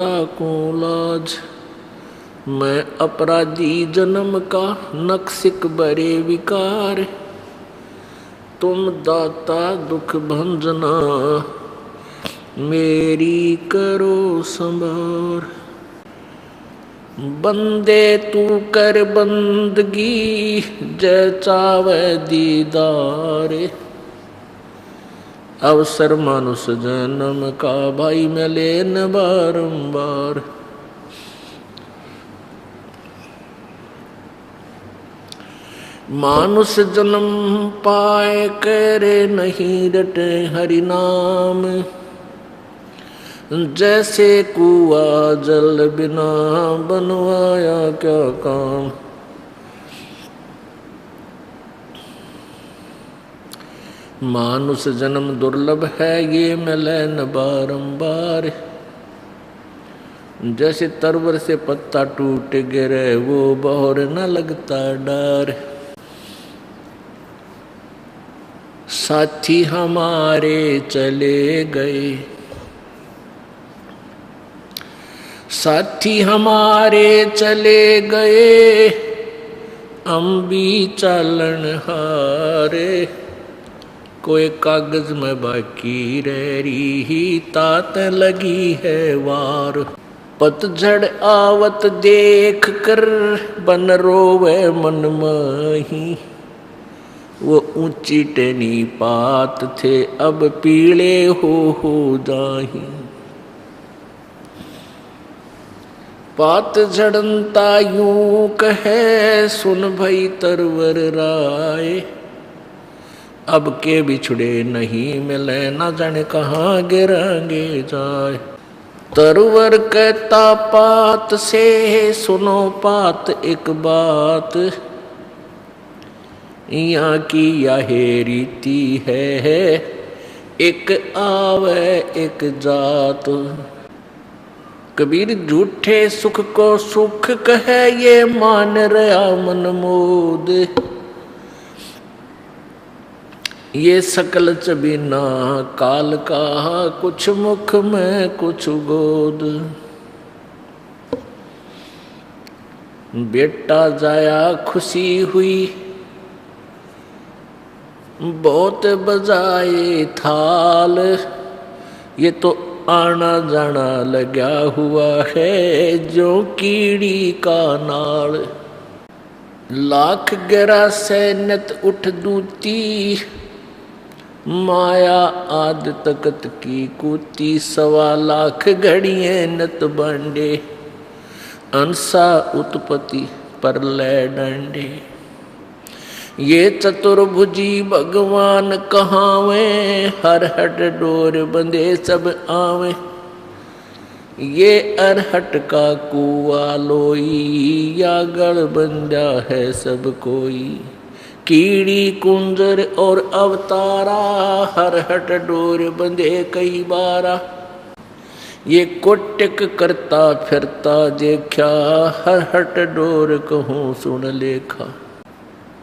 को लाज मैं अपराधी जन्म का नक्सिक बरे विकार। तुम दाता दुख भंजना मेरी करो संभार। बंदे तू कर बंदगी जय चावे दीदार। अवसर मानुष जन्म का भाई मिले न बारंबार। मानुष जन्म पाए करे नहीं रटे हरि नाम। जैसे कुआ जल बिना बनवाया क्या काम। मानुष जन्म दुर्लभ है ये मिले न बारंबार। जैसे तरवर से पत्ता टूट गिरे वो बहर न लगता डार। साथी हमारे चले गए, साथी हमारे चले गए, हम भी चालन हारे। कोई कागज में बाकी रह रही तात लगी है वार। पतझड़ आवत देख कर बन रोवे मन माही। वो ऊंची टेनी पात थे अब पीले हो जाही। पात झड़नता यूं कहे सुन भई तरवर राय। अब के बिछड़े नहीं मिले न जाने कहाँ गिरांगे जाए। तरवर कहता पात से सुनो पात एक बात। यहाँ की यह रीति है एक आवे एक जात। कबीर झूठे सुख को सुख कहे ये मान रहा मन मोद। ये सकल चबीना काल का कुछ मुख में कुछ गोद। बेटा जाया खुशी हुई बहुत बजाए थाल। ये तो आना जाना लगा हुआ है जो कीड़ी का नाल। लाख गिरा सैनत उठ दूती माया आद तकत की कूती। 1.25 लाख घड़िए नत बांडे अंसा उत्पत्ति पर ले डंडे। ये चतुर्भुजी भगवान कहावे हर हट डोर बंधे सब आवे। ये अरहट का कुआ लोई या गढ़ बंधा है सब कोई। कीड़ी कुंजर और अवतारा हर हट डोर बंधे कई बारा। ये कोटिक करता फिरता देखा हर हट डोर कहूँ सुन लेखा।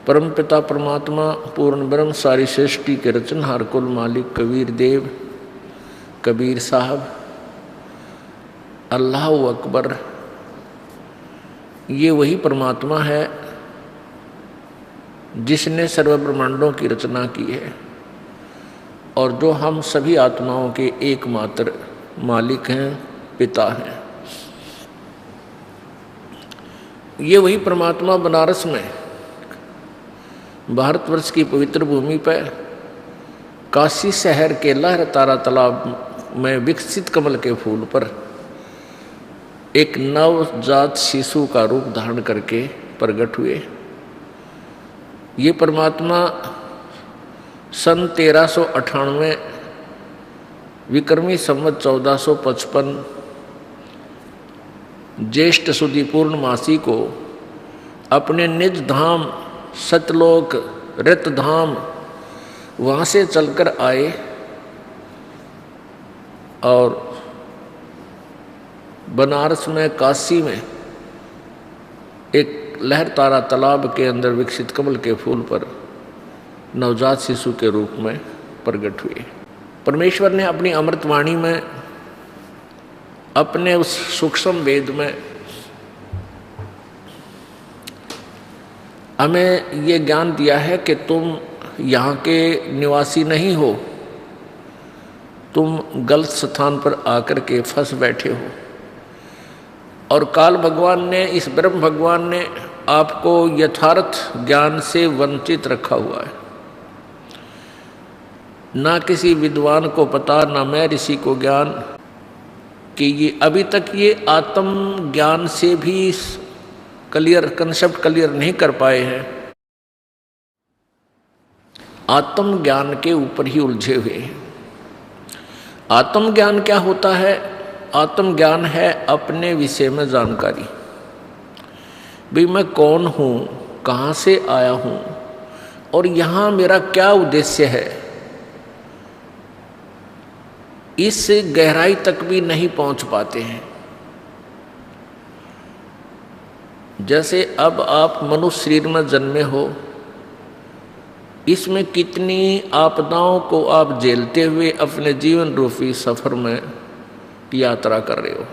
परम पिता परमात्मा पूर्ण ब्रह्म सारी सृष्टि के रचनहार कुल मालिक कबीर देव कबीर साहब अल्लाह अकबर। ये वही परमात्मा है जिसने सर्व ब्रह्मांडों की रचना की है और जो हम सभी आत्माओं के एकमात्र मालिक हैं पिता हैं। ये वही परमात्मा बनारस में भारतवर्ष की पवित्र भूमि पर काशी शहर के लहर तारा तालाब में विकसित कमल के फूल पर एक नवजात शिशु का रूप धारण करके प्रकट हुए। ये परमात्मा सन 1398 विक्रमी संवत 1455 ज्येष्ठ सुदी पूर्णमासी को अपने निज धाम सतलोक रितधाम वहाँ से चलकर आए और बनारस में काशी में एक लहर तारा तालाब के अंदर विकसित कमल के फूल पर नवजात शिशु के रूप में प्रकट हुए। परमेश्वर ने अपनी अमृतवाणी में अपने उस सूक्ष्म वेद में हमें ये ज्ञान दिया है कि तुम यहाँ के निवासी नहीं हो, तुम गलत स्थान पर आकर के फंस बैठे हो। और काल भगवान ने, इस ब्रह्म भगवान ने आपको यथार्थ ज्ञान से वंचित रखा हुआ है। ना किसी विद्वान को पता, ना मैं ऋषि को ज्ञान कि ये अभी तक ये आत्म ज्ञान से भी क्लियर कंसेप्ट क्लियर नहीं कर पाए हैं, आत्म ज्ञान के ऊपर ही उलझे हुए हैं। आत्म ज्ञान क्या होता है? आत्म ज्ञान है अपने विषय में जानकारी। भाई मैं कौन हूँ, कहाँ से आया हूँ और यहाँ मेरा क्या उद्देश्य है, इस गहराई तक भी नहीं पहुँच पाते हैं। जैसे अब आप मनुष्य शरीर में जन्मे हो, इसमें कितनी आपदाओं को आप झेलते हुए अपने जीवन रूपी सफर में यात्रा कर रहे हो।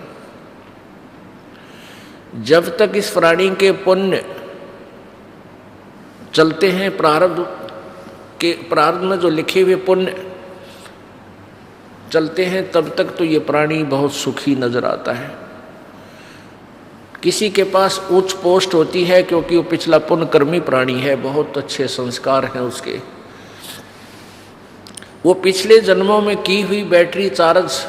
जब तक इस प्राणी के पुण्य चलते हैं, प्रारब्ध में जो लिखे हुए पुण्य चलते हैं, तब तक तो ये प्राणी बहुत सुखी नजर आता है। किसी के पास उच्च पोस्ट होती है क्योंकि वो पिछला पुण्यकर्मी प्राणी है, बहुत अच्छे संस्कार हैं उसके, वो पिछले जन्मों में की हुई बैटरी चार्ज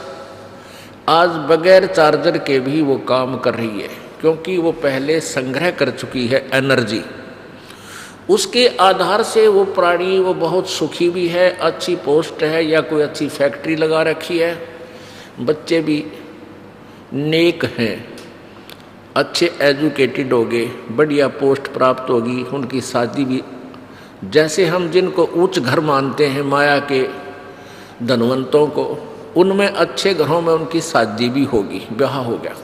आज बगैर चार्जर के भी वो काम कर रही है, क्योंकि वो पहले संग्रह कर चुकी है एनर्जी। उसके आधार से वो प्राणी वो बहुत सुखी भी है, अच्छी पोस्ट है या कोई अच्छी फैक्ट्री लगा रखी है, बच्चे भी नेक हैं, अच्छे एजुकेटेड हो गए, बढ़िया पोस्ट प्राप्त होगी, उनकी शादी भी, जैसे हम जिनको उच्च घर मानते हैं माया के धनवंतों को, उनमें अच्छे घरों में उनकी शादी भी होगी, ब्याह हो गया।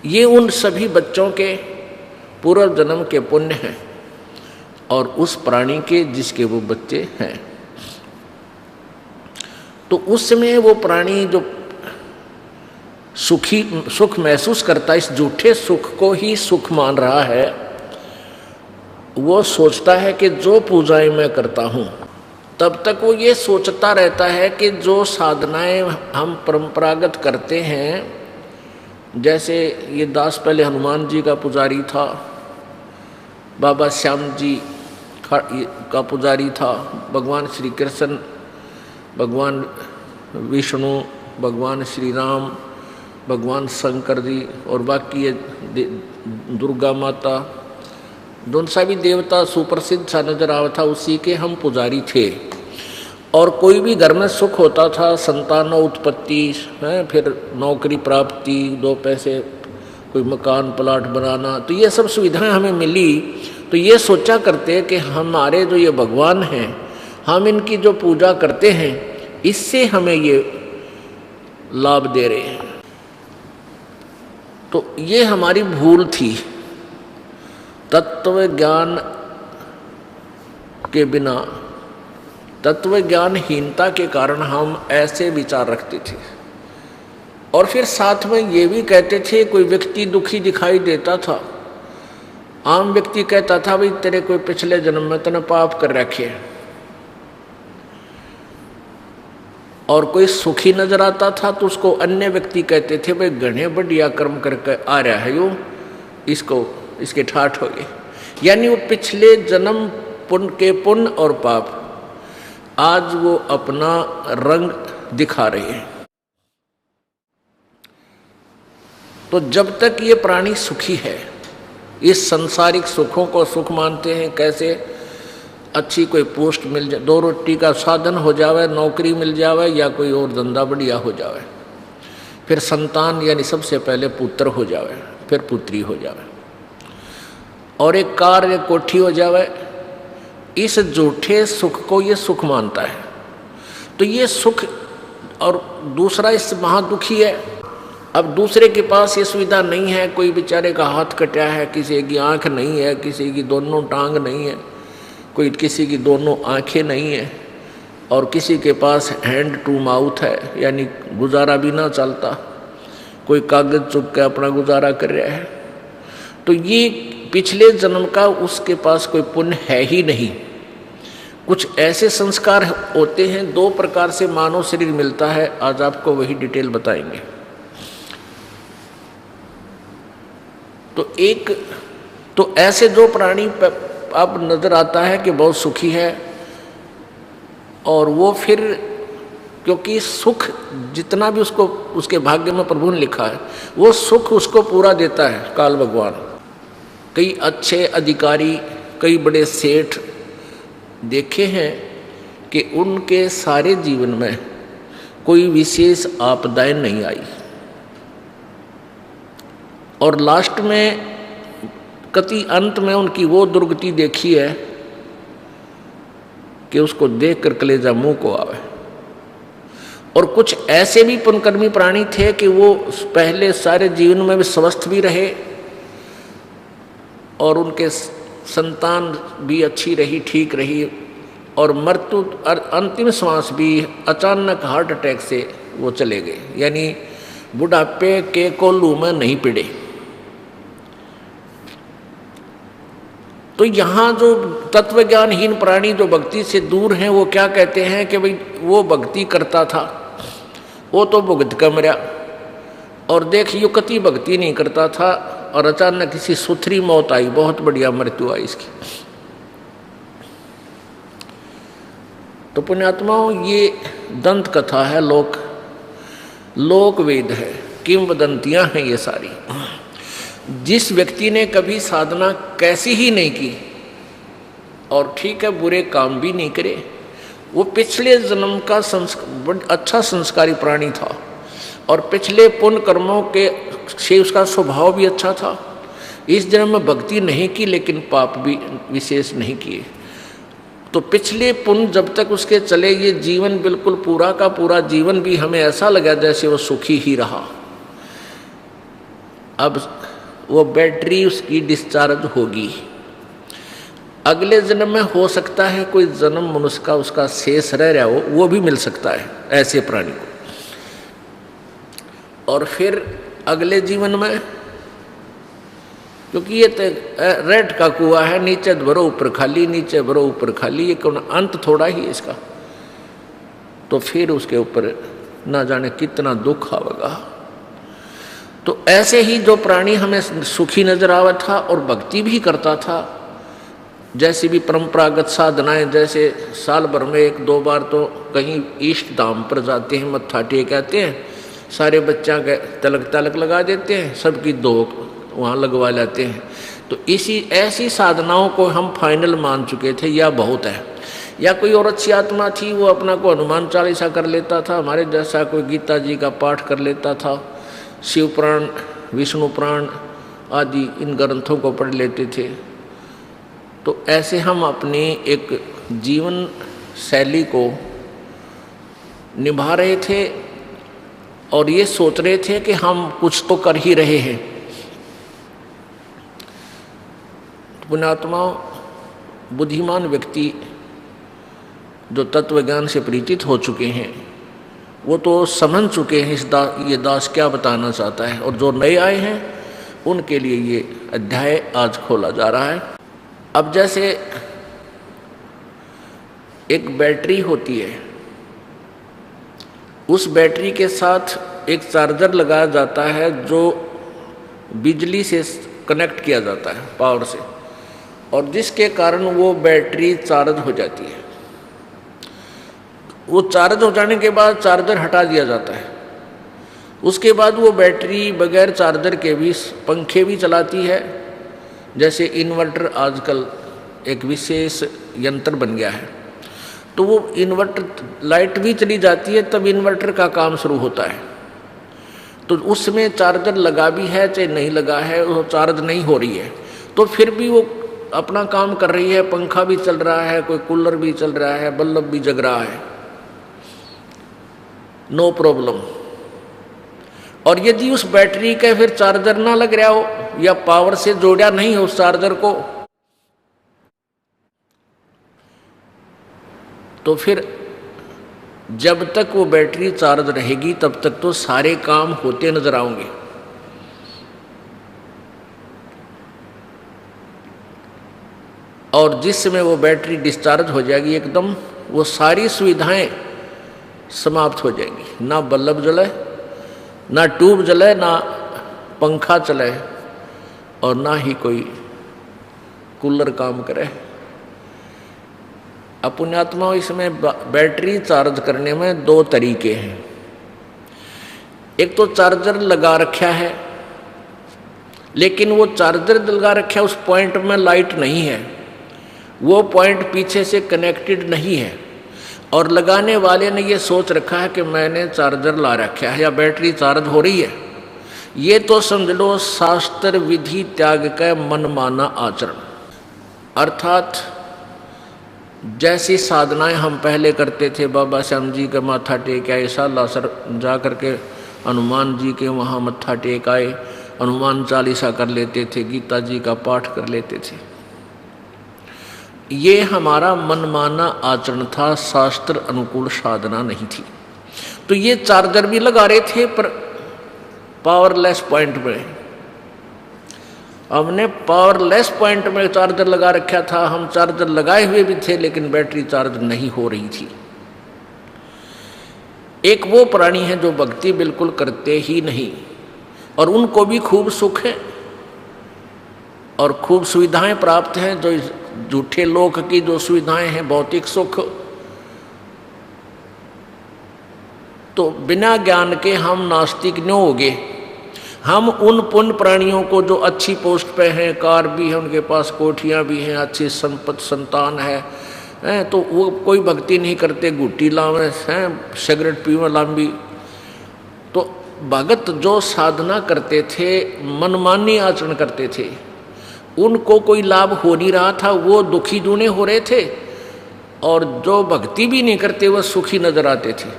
ये उन सभी बच्चों के पूर्व जन्म के पुण्य हैं और उस प्राणी के जिसके वो बच्चे हैं। तो उस समय वो प्राणी जो सुख महसूस करता है, इस झूठे सुख को ही सुख मान रहा है, वो सोचता है कि जो पूजाएं मैं करता हूँ, तब तक वो ये सोचता रहता है कि जो साधनाएं हम परंपरागत करते हैं, जैसे ये दास पहले हनुमान जी का पुजारी था, बाबा श्याम जी का पुजारी था, भगवान श्री कृष्ण, भगवान विष्णु, भगवान श्री राम, भगवान शंकर जी और बाकी ये दुर्गा माता, दोनों सा भी देवता सुप्रसिद्ध सा नजर आवा था, उसी के हम पुजारी थे। और कोई भी घर में सुख होता था, संतान उत्पत्ति है, फिर नौकरी प्राप्ति, 2 पैसे, कोई मकान प्लाट बनाना, तो ये सब सुविधाएं हमें मिली, तो ये सोचा करते कि हमारे जो ये भगवान हैं, हम इनकी जो पूजा करते हैं, इससे हमें ये लाभ दे रहे हैं। तो ये हमारी भूल थी। तत्व ज्ञान के बिना, तत्व ज्ञानहीनता के कारण हम ऐसे विचार रखते थे। और फिर साथ में ये भी कहते थे, कोई व्यक्ति दुखी दिखाई देता था, आम व्यक्ति कहता था भाई तेरे कोई पिछले जन्म में तूने पाप कर रखे, और कोई सुखी नजर आता था तो उसको अन्य व्यक्ति कहते थे भाई घने बढ़िया कर्म करके आ रहा है यो, इसको इसके ठाठ हो गए। यानी वो पिछले जन्म पुण्य और पाप आज वो अपना रंग दिखा रहे हैं। तो जब तक ये प्राणी सुखी है, इस सांसारिक सुखों को सुख मानते हैं, कैसे अच्छी कोई पोस्ट मिल जाए, 2 रोटी का साधन हो जावे, नौकरी मिल जावे या कोई और धंधा बढ़िया हो जावे, फिर संतान यानी सबसे पहले पुत्र हो जावे, फिर पुत्री हो जावे, और एक कार एक कोठी हो जावे, इस झूठे सुख को ये सुख मानता है। तो ये सुख, और दूसरा इस महादुखी है। अब दूसरे के पास ये सुविधा नहीं है, कोई बेचारे का हाथ कटा है, किसी की आंख नहीं है, किसी की दोनों टांग नहीं है, कोई किसी की दोनों आंखें नहीं है, और किसी के पास हैंड टू माउथ है, यानी गुजारा भी ना चलता, कोई कागज चुप के अपना गुजारा कर रहा है, तो ये पिछले जन्म का उसके पास कोई पुण्य है ही नहीं। कुछ ऐसे संस्कार होते हैं, 2 प्रकार से मानव शरीर मिलता है, आज आपको वही डिटेल बताएंगे। तो ऐसे जो प्राणी अब नजर आता है कि बहुत सुखी है, और वो फिर क्योंकि सुख जितना भी उसको उसके भाग्य में प्रभु ने लिखा है, वो सुख उसको पूरा देता है काल भगवान। कई अच्छे अधिकारी, कई बड़े सेठ देखे हैं कि उनके सारे जीवन में कोई विशेष आपदाएं नहीं आई, और लास्ट में कति अंत में उनकी वो दुर्गति देखी है कि उसको देखकर कलेजा मुंह को आवे। और कुछ ऐसे भी पुण्यकर्मी प्राणी थे कि वो पहले सारे जीवन में भी स्वस्थ भी रहे, और उनके संतान भी अच्छी रही, ठीक रही, और मृत्यु अंतिम श्वास भी अचानक हार्ट अटैक से वो चले गए, यानी बुढ़ापे के कोल्लू में नहीं पिड़े। तो यहाँ जो तत्वज्ञानहीन प्राणी जो भक्ति से दूर हैं, वो क्या कहते हैं कि भाई वो भक्ति करता था, वो तो भुगत कमरा, और देख युक्ति भक्ति नहीं करता था, और अचानक किसी सुथरी मौत आई, बहुत बढ़िया मृत्यु आई इसकी। तो पुण्यात्माओं, ये दंत कथा है, लोक वेद है, किंवदंतियां हैं ये सारी। जिस व्यक्ति ने कभी साधना कैसी ही नहीं की, और ठीक है बुरे काम भी नहीं करे, वो पिछले जन्म का अच्छा संस्कारी प्राणी था, और पिछले पुण्य कर्मों के से उसका स्वभाव भी अच्छा था। इस जन्म में भक्ति नहीं की, लेकिन पाप भी विशेष नहीं किए, तो पिछले पुण्य जब तक उसके चले, ये जीवन बिल्कुल पूरा का पूरा जीवन भी हमें ऐसा लगा जैसे वो सुखी ही रहा। अब वो बैटरी उसकी डिस्चार्ज होगी, अगले जन्म में हो सकता है कोई जन्म मनुष्य का उसका शेष रह रहा हो, वो भी मिल सकता है ऐसे प्राणी को। और फिर अगले जीवन में, क्योंकि ये रेड का कुआं है, नीचे भरो ऊपर खाली, नीचे भरो ऊपर खाली, ये कौन अंत थोड़ा ही है इसका। तो फिर उसके ऊपर ना जाने कितना दुख आवेगा। तो ऐसे ही जो प्राणी हमें सुखी नजर आवा था और भक्ति भी करता था, जैसी भी परंपरागत साधनाएं, जैसे साल भर में 1-2 बार तो कहीं इष्ट धाम पर जाते हैं, मत्था टेक आते हैं, सारे बच्चा के तलक लगा देते हैं, सबकी 2 वहाँ लगवा लेते हैं। तो ऐसी साधनाओं को हम फाइनल मान चुके थे, या बहुत है। या कोई और अच्छी आत्मा थी, वो अपना को हनुमान चालीसा कर लेता था, हमारे जैसा कोई गीता जी का पाठ कर लेता था, शिव पुराण, विष्णु पुराण आदि इन ग्रंथों को पढ़ लेते थे। तो ऐसे हम अपनी एक जीवन शैली को निभा रहे थे, और ये सोच रहे थे कि हम कुछ तो कर ही रहे हैं। पुण्यात्माओं, बुद्धिमान व्यक्ति जो तत्व ज्ञान से परिचित हो चुके हैं, वो तो समझ चुके हैं ये दास क्या बताना चाहता है, और जो नए आए हैं उनके लिए ये अध्याय आज खोला जा रहा है। अब जैसे एक बैटरी होती है, उस बैटरी के साथ एक चार्जर लगाया जाता है जो बिजली से कनेक्ट किया जाता है, पावर से, और जिसके कारण वो बैटरी चार्ज हो जाती है। वो चार्ज हो जाने के बाद चार्जर हटा दिया जाता है। उसके बाद वो बैटरी बगैर चार्जर के भी पंखे भी चलाती है। जैसे इन्वर्टर आजकल एक विशेष यंत्र बन गया है, तो वो इन्वर्टर लाइट भी चली जाती है तब इन्वर्टर का काम शुरू होता है। तो उसमें चार्जर लगा भी है चाहे नहीं लगा है, वो चार्ज नहीं हो रही है, तो फिर भी वो अपना काम कर रही है। पंखा भी चल रहा है, कोई कूलर भी चल रहा है, बल्ब भी जग रहा है, नो प्रॉब्लम। और यदि उस बैटरी का फिर चार्जर ना लग रहा हो या पावर से जोड़ा नहीं हो उस चार्जर को, तो फिर जब तक वो बैटरी चार्ज रहेगी तब तक तो सारे काम होते नजर आएंगे। और जिस समय वो बैटरी डिस्चार्ज हो जाएगी एकदम, वो सारी सुविधाएं समाप्त हो जाएंगी। ना बल्ब जले, ना ट्यूब जले, ना पंखा चले, और ना ही कोई कूलर काम करे। अपुण्यात्मा इसमें बैटरी चार्ज करने में दो तरीके हैं। एक तो चार्जर लगा रखा है, लेकिन वो चार्जर लगा रखा है उस पॉइंट में लाइट नहीं है, वो पॉइंट पीछे से कनेक्टेड नहीं है, और लगाने वाले ने ये सोच रखा है कि मैंने चार्जर ला रखा है या बैटरी चार्ज हो रही है। ये तो समझ लो शास्त्र विधि त्याग का मनमाना आचरण। अर्थात जैसी साधनाएं हम पहले करते थे, बाबा श्याम जी का माथा टेक आए, सालासर जा करके हनुमान जी के वहाँ मत्था टेक आए, हनुमान चालीसा कर लेते थे, गीता जी का पाठ कर लेते थे, ये हमारा मनमाना आचरण था, शास्त्र अनुकूल साधना नहीं थी। तो ये चार्जर भी लगा रहे थे पर पावरलेस पॉइंट में। हमने पावरलेस पॉइंट में चार्जर लगा रखा था, हम चार्जर लगाए हुए भी थे लेकिन बैटरी चार्ज नहीं हो रही थी। एक वो प्राणी है जो भक्ति बिल्कुल करते ही नहीं, और उनको भी खूब सुख है और खूब सुविधाएं प्राप्त हैं। जो झूठे लोक की जो सुविधाएं हैं, भौतिक सुख, तो बिना ज्ञान के हम नास्तिक न होगे। हम उन पुण्य प्राणियों को जो अच्छी पोस्ट पे हैं, कार भी है उनके पास, कोठियाँ भी हैं, अच्छी संपत्ति संतान है, तो वो कोई भक्ति नहीं करते, गुट्टी लावे हैं, सिगरेट पीवे लांबी। तो भगत जो साधना करते थे, मनमानी आचरण करते थे, उनको कोई लाभ हो नहीं रहा था, वो दुखी दूने हो रहे थे, और जो भक्ति भी नहीं करते वह सुखी नजर आते थे।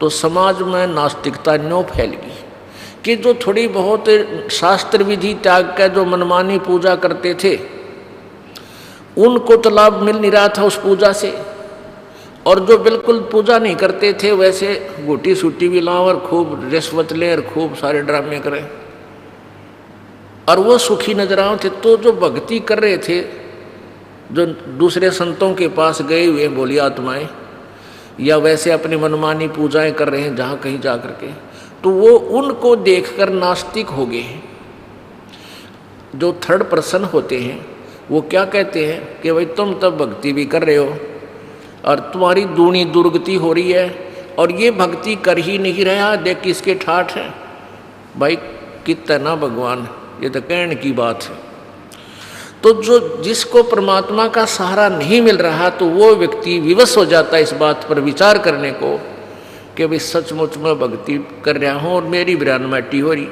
तो समाज में नास्तिकता न्यों फैल गई कि जो थोड़ी बहुत शास्त्र विधि त्याग का जो मनमानी पूजा करते थे, उनको तो लाभ मिल नहीं रहा था उस पूजा से, और जो बिल्कुल पूजा नहीं करते थे वैसे गोटी सूटी भी लाओ और खूब रिश्वत लें और खूब सारे ड्रामे करें, और वो सुखी नजर आए थे। तो जो भक्ति कर रहे थे, जो दूसरे संतों के पास गए हुए बोली आत्माएं, या वैसे अपनी मनमानी पूजाएं कर रहे हैं जहाँ कहीं जा करके, तो वो उनको देखकर नास्तिक हो गए हैं। जो थर्ड पर्सन होते हैं वो क्या कहते हैं कि भाई तुम तब भक्ति भी कर रहे हो और तुम्हारी दूनी दुर्गति हो रही है, और ये भक्ति कर ही नहीं रहा, देख किसके ठाठ है भाई, कितना भगवान, ये तो कहने की बात है। तो जो जिसको परमात्मा का सहारा नहीं मिल रहा, तो वो व्यक्ति विवश हो जाता है इस बात पर विचार करने को कि भाई सचमुच में भक्ति कर रहा हूँ और मेरी बिरान माटी हो रही,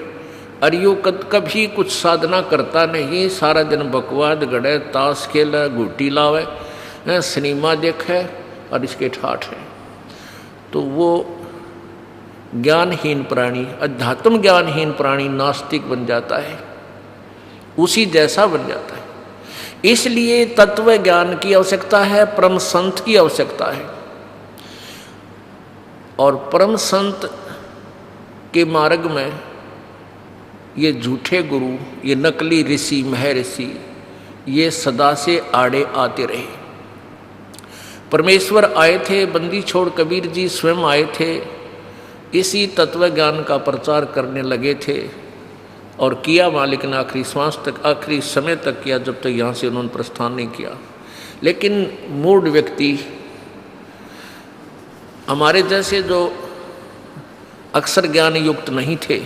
और यो कभी कुछ साधना करता नहीं, सारा दिन बकवाद गड़े, ताश खेले, गुटी लावे, सिनेमा देखे और इसके ठाठ है। तो वो ज्ञानहीन प्राणी, अध्यात्म ज्ञानहीन प्राणी नास्तिक बन जाता है, उसी जैसा बन जाता है। इसलिए तत्व ज्ञान की आवश्यकता है, परम संत की आवश्यकता है, और परम संत के मार्ग में ये झूठे गुरु, ये नकली ऋषि महर्षि, ये सदा से आड़े आते रहे। परमेश्वर आए थे, बंदी छोड़ कबीर जी स्वयं आए थे, इसी तत्व ज्ञान का प्रचार करने लगे थे, और किया मालिक ने आखिरी श्वास तक, आखिरी समय तक किया, जब तक यहाँ से उन्होंने प्रस्थान नहीं किया। लेकिन मूढ़ व्यक्ति, हमारे जैसे जो अक्षर ज्ञान युक्त नहीं थे,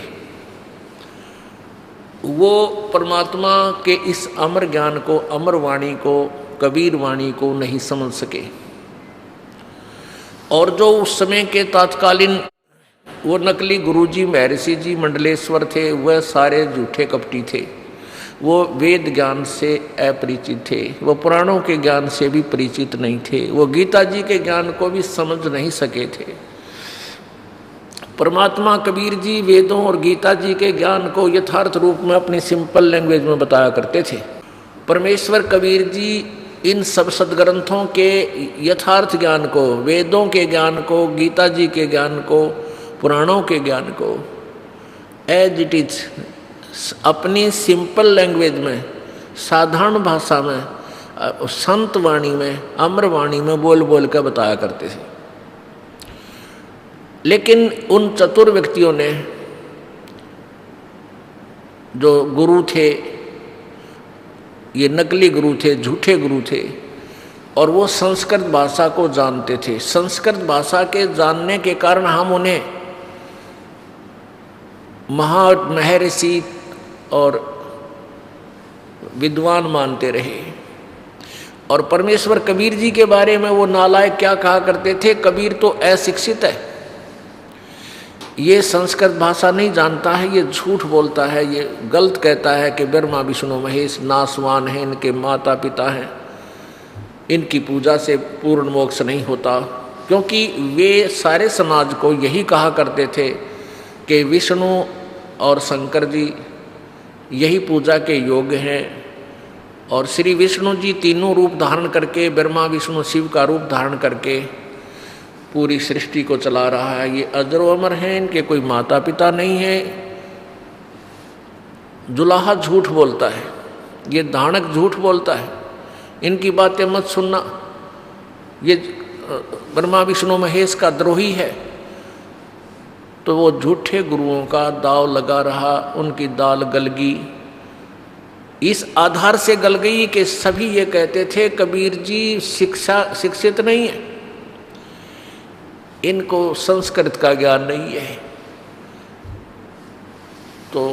वो परमात्मा के इस अमर ज्ञान को, अमर वाणी को, कबीर वाणी को नहीं समझ सके। और जो उस समय के तात्कालीन वो नकली गुरुजी, महर्षि जी, मंडलेश्वर थे, वह सारे झूठे कपटी थे, वो वेद ज्ञान से अपरिचित थे, वो पुराणों के ज्ञान से भी परिचित नहीं थे, वो गीता जी के ज्ञान को भी समझ नहीं सके थे। परमात्मा कबीर जी वेदों और गीता जी के ज्ञान को यथार्थ रूप में अपनी सिंपल लैंग्वेज में बताया करते थे। परमेश्वर कबीर जी इन सब सदग्रंथों के यथार्थ ज्ञान को, वेदों के ज्ञान को, गीता जी के ज्ञान को, पुराणों के ज्ञान को एज इट इज अपनी सिंपल लैंग्वेज में, साधारण भाषा में, संत वाणी में, अमर वाणी में बोल बोल कर बताया करते थे। लेकिन उन चतुर व्यक्तियों ने, जो गुरु थे, ये नकली गुरु थे, झूठे गुरु थे, और वो संस्कृत भाषा को जानते थे। संस्कृत भाषा के जानने के कारण हम उन्हें महर्षि और विद्वान मानते रहे। और परमेश्वर कबीर जी के बारे में वो नालायक क्या कहा करते थे, कबीर तो अशिक्षित है, ये संस्कृत भाषा नहीं जानता है, ये झूठ बोलता है, ये गलत कहता है कि ब्रह्मा विष्णु महेश नासवान हैं, इनके माता पिता हैं, इनकी पूजा से पूर्ण मोक्ष नहीं होता। क्योंकि वे सारे समाज को यही कहा करते थे कि विष्णु और शंकर जी यही पूजा के योग्य हैं, और श्री विष्णु जी तीनों रूप धारण करके, ब्रह्मा विष्णु शिव का रूप धारण करके पूरी सृष्टि को चला रहा है। ये अजर अमर हैं, इनके कोई माता पिता नहीं है। जुलाहा झूठ बोलता है, ये दानक झूठ बोलता है, इनकी बातें मत सुनना, ये ब्रह्मा विष्णु महेश का द्रोही है। तो वो झूठे गुरुओं का दाव लगा रहा, उनकी दाल गल गई। इस आधार से गल गई कि सभी ये कहते थे कबीर जी शिक्षित नहीं है, इनको संस्कृत का ज्ञान नहीं है। तो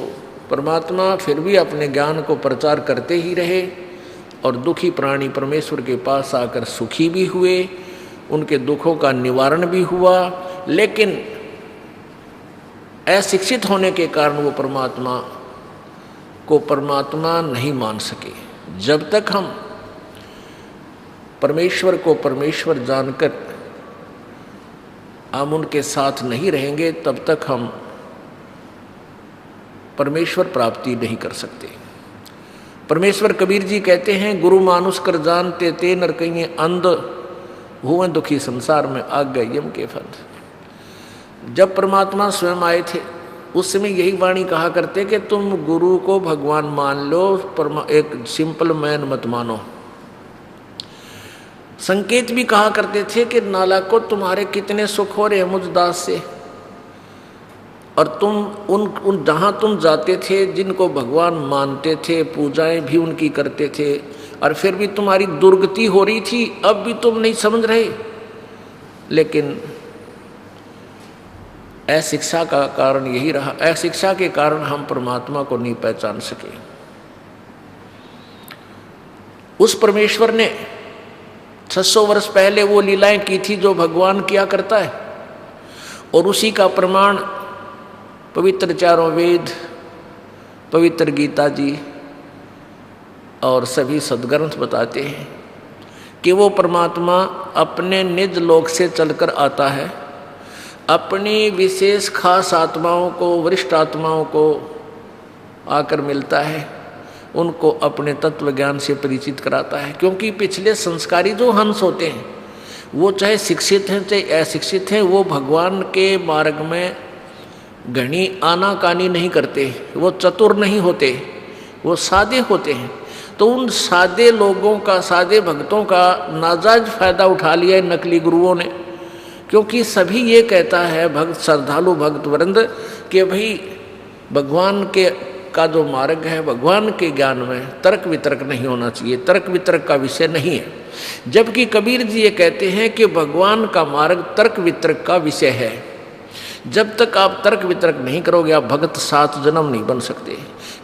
परमात्मा फिर भी अपने ज्ञान को प्रचार करते ही रहे, और दुखी प्राणी परमेश्वर के पास आकर सुखी भी हुए, उनके दुखों का निवारण भी हुआ। लेकिन अशिक्षित होने के कारण वो परमात्मा को परमात्मा नहीं मान सके। जब तक हम परमेश्वर को परमेश्वर जानकर हम उनके साथ नहीं रहेंगे, तब तक हम परमेश्वर प्राप्ति नहीं कर सकते। परमेश्वर कबीर जी कहते हैं, गुरु मानुष कर जानते ते नर कहिए अंध, हुए दुखी संसार में आ गए यम के फंद। जब परमात्मा स्वयं आए थे उस समय यही वाणी कहा करते कि तुम गुरु को भगवान मान लो, एक सिंपल मैन मत मानो। संकेत भी कहा करते थे कि नालाको तुम्हारे कितने सुख हो रहे हैं मुझ दास से, और तुम उन जहाँ तुम जाते थे, जिनको भगवान मानते थे, पूजाएं भी उनकी करते थे, और फिर भी तुम्हारी दुर्गति हो रही थी, अब भी तुम नहीं समझ रहे। लेकिन अशिक्षा का कारण यही रहा, अशिक्षा के कारण हम परमात्मा को नहीं पहचान सके। उस परमेश्वर ने 600 वर्ष पहले वो लीलाएं की थी जो भगवान किया करता है, और उसी का प्रमाण पवित्र चारों वेद, पवित्र गीता जी और सभी सदग्रंथ बताते हैं कि वो परमात्मा अपने निज लोक से चलकर आता है, अपनी विशेष खास आत्माओं को, वरिष्ठ आत्माओं को आकर मिलता है, उनको अपने तत्व ज्ञान से परिचित कराता है। क्योंकि पिछले संस्कारी जो हंस होते हैं, वो चाहे शिक्षित हैं चाहे अशिक्षित हैं, वो भगवान के मार्ग में घनी आनाकानी नहीं करते, वो चतुर नहीं होते, वो सादे होते हैं। तो उन सादे लोगों का, सादे भक्तों का नाजायज फायदा उठा लिया है नकली गुरुओं ने। क्योंकि सभी ये कहता है भक्त, श्रद्धालु भक्त वृंद, कि भाई भगवान के का जो मार्ग है, भगवान के ज्ञान में तर्क वितर्क नहीं होना चाहिए, तर्क वितर्क का विषय नहीं है। जबकि कबीर जी ये कहते हैं कि भगवान का मार्ग तर्क वितर्क का विषय है। जब तक आप तर्क वितर्क नहीं करोगे, आप भगत 7 जन्म नहीं बन सकते,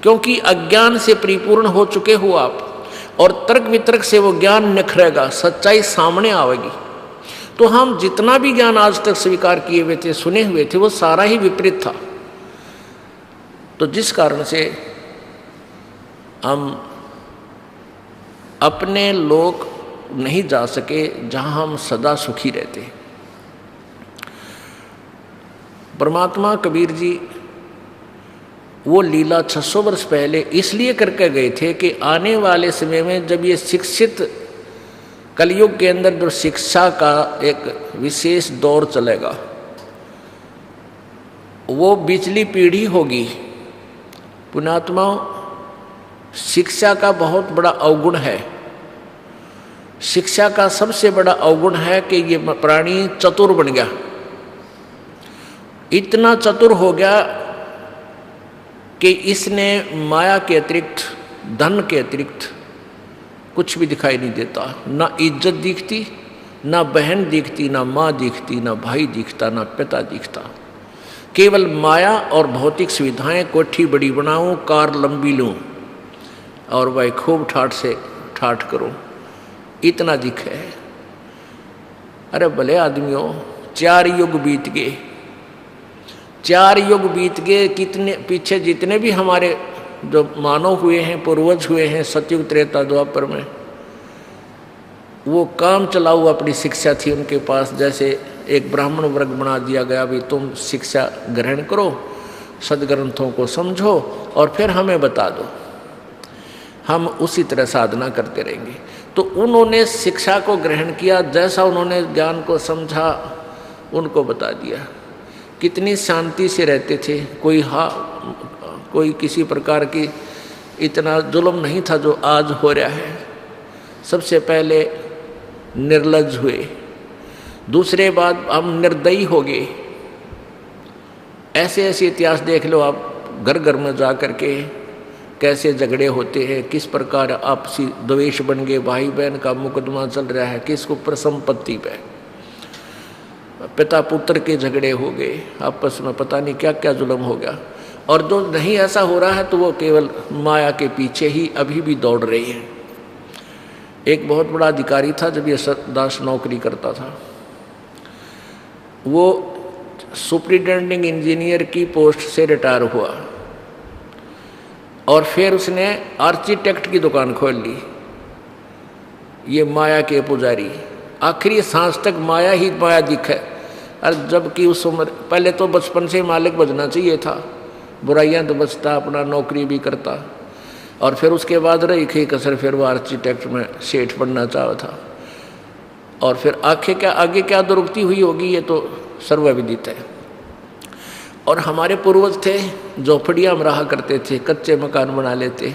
क्योंकि अज्ञान से परिपूर्ण हो चुके हो आप, और तर्क वितर्क से वो ज्ञान निखरेगा, सच्चाई सामने आवेगी। तो हम जितना भी ज्ञान आज तक स्वीकार किए हुए थे, सुने हुए थे, वो सारा ही विपरीत था। तो जिस कारण से हम अपने लोक नहीं जा सके जहां हम सदा सुखी रहते। परमात्मा कबीर जी वो लीला 600 वर्ष पहले इसलिए करके गए थे कि आने वाले समय में जब ये शिक्षित कलयुग के अंदर जो शिक्षा का एक विशेष दौर चलेगा, वो बिचली पीढ़ी होगी। पुण्यात्माओं, शिक्षा का बहुत बड़ा अवगुण है। शिक्षा का सबसे बड़ा अवगुण है कि ये प्राणी चतुर बन गया, इतना चतुर हो गया कि इसने माया के अतिरिक्त, धन के अतिरिक्त कुछ भी दिखाई नहीं देता। ना इज्जत दिखती, ना बहन दिखती, ना माँ दिखती, ना भाई दिखता, ना पिता दिखता। केवल माया और भौतिक सुविधाएं, कोठी बड़ी बनाऊं, कार लंबी लूं और वह खूब ठाठ से ठाठ करूं, इतना दिखे। अरे भले आदमियों, 4 युग बीत गए, 4 युग बीत गए। कितने पीछे जितने भी हमारे जो मानव हुए हैं, पूर्वज हुए हैं सतयुग त्रेता द्वापर में, वो काम चलाऊ अपनी शिक्षा थी उनके पास। जैसे एक ब्राह्मण वर्ग बना दिया गया, भी तुम शिक्षा ग्रहण करो, सदग्रंथों को समझो और फिर हमें बता दो, हम उसी तरह साधना करते रहेंगे। तो उन्होंने शिक्षा को ग्रहण किया, जैसा उन्होंने ज्ञान को समझा उनको बता दिया। कितनी शांति से रहते थे, कोई किसी प्रकार की इतना जुल्म नहीं था जो आज हो रहा है। सबसे पहले निर्लज्ज हुए, दूसरे बात हम निर्दयी हो गए। ऐसे ऐसे इतिहास देख लो आप, घर घर में जा कर के कैसे झगड़े होते हैं, किस प्रकार आपसी द्वेष बन गए, भाई बहन का मुकदमा चल रहा है, किस ऊपर संपत्ति पे, पिता पुत्र के झगड़े हो गए आपस में, पता नहीं क्या क्या जुल्म हो गया। और जो नहीं ऐसा हो रहा है तो वो केवल माया के पीछे ही अभी भी दौड़ रही है। एक बहुत बड़ा अधिकारी था, जब ये दास नौकरी करता था, वो सुपरिटेंडिंग इंजीनियर की पोस्ट से रिटायर हुआ और फिर उसने आर्किटेक्ट की दुकान खोल ली। ये माया के पुजारी, आखिरी सांस तक माया ही माया दिखे। और जबकि उस उम्र, पहले तो बचपन से मालिक बजना चाहिए था, बुराइयां तो बचता, अपना नौकरी भी करता, और फिर उसके बाद रही खी कसर, फिर वो आर्किटेक्ट में सेठ बनना चाहा था। और फिर आगे क्या दुर्गति हुई होगी ये तो सर्वविदित है। और हमारे पूर्वज थे, झोपड़ियाँ में रहा करते थे, कच्चे मकान बना लेते,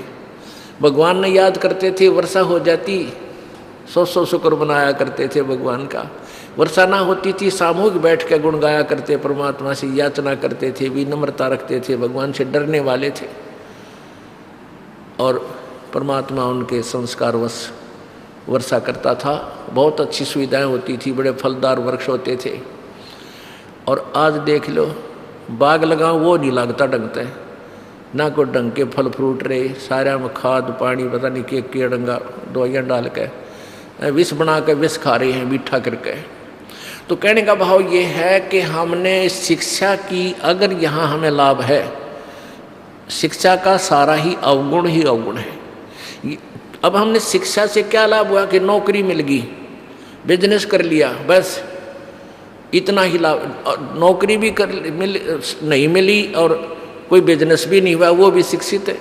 भगवान ने याद करते थे, वर्षा हो जाती 100 शुक्र बनाया करते थे भगवान का। वर्षा ना होती थी, सामूहिक बैठ के गुण गाया करते, परमात्मा से याचना करते थे, विनम्रता रखते थे, भगवान से डरने वाले थे। और परमात्मा उनके संस्कारवश वर्षा करता था, बहुत अच्छी सुविधाएं होती थी, बड़े फलदार वृक्ष होते थे। और आज देख लो, बाग लगाओ वो नहीं लगता ढंग से, ना कोई ढंग के फल फ्रूट रहे, सारा में खाद पानी पता नहीं के डंगा दवाइयाँ डाल के विष बना के विष खा रहे हैं मीठा करके। तो कहने का भाव ये है कि हमने शिक्षा की, अगर यहाँ हमें लाभ है, शिक्षा का सारा ही अवगुण है। अब हमने शिक्षा से क्या लाभ हुआ कि नौकरी मिल गई, बिजनेस कर लिया, बस इतना ही लाभ। नौकरी भी नहीं मिली और कोई बिजनेस भी नहीं हुआ, वो भी शिक्षित है,